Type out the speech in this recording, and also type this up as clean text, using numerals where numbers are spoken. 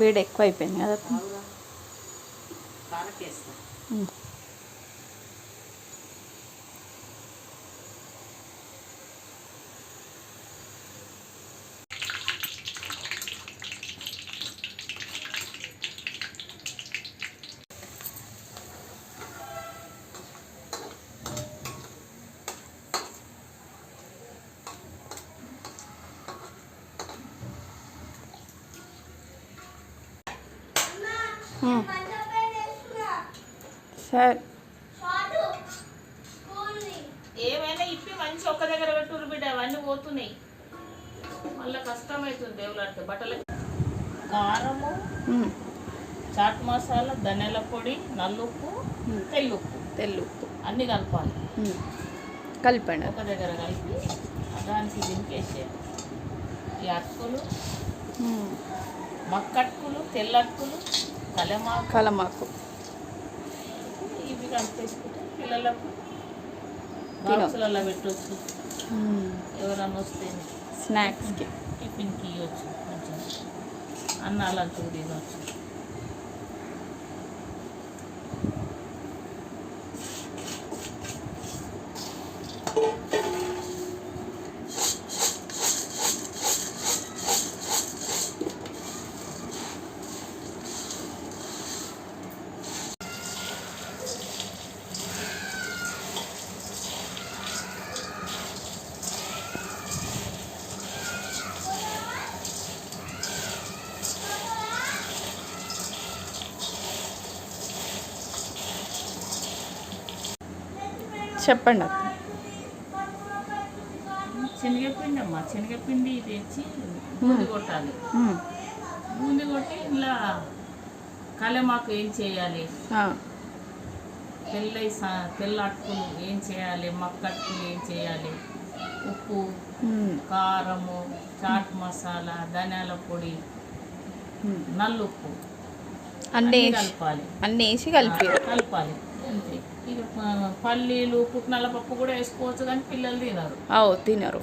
వేడి ఎక్కువ అయిపోయింది కదా. సరే ఏమైనా ఇప్పి మంచి ఒక్క దగ్గర పెట్టురు బిడ్డ, అవన్నీ పోతున్నాయి, మళ్ళీ కష్టమవుతుంది దేవులాడితే బట్టలు. కారము, చాట్ మసాలా, ధనియాల పొడి, నల్లుప్పు, తెల్లుప్పు అన్నీ కలపాలి. కలిపండి. ఒక దగ్గర కలిపి దానికి దింపేసేయాలి. ఈ అటుకులు, మక్కటుకులు, తెల్లటుకులు, కలమాకు ఇవి కలిపేసుకుంటే పిల్లలకు బాక్సులలో పెట్టవచ్చు. ఎవరన్నా వస్తే స్నాక్స్కి, టిఫిన్కి ఇవ్వచ్చు, కొంచెం అన్నాలకు తినవచ్చు. చెప్పండి అక్క. శనగపిండి అమ్మ, శనగపిండి తెచ్చి బూంది కొట్టాలి. బూంది కొట్టి ఇలా కలమాకు ఏం చేయాలి, తెల్ల అటుకులు ఏం చేయాలి, మక్కటుకులు ఏం చేయాలి, ఉప్పు, కారము, చాట్ మసాలా, ధనియాల పొడి, నల్లుప్పు అన్నీ కలపాలి. అన్నీ వేసి కలపాలి అంతే. ఇక పల్లీలు, పుట్నాల పప్పు కూడా వేసుకోవచ్చు, కానీ పిల్లలు తినరు. తినరు.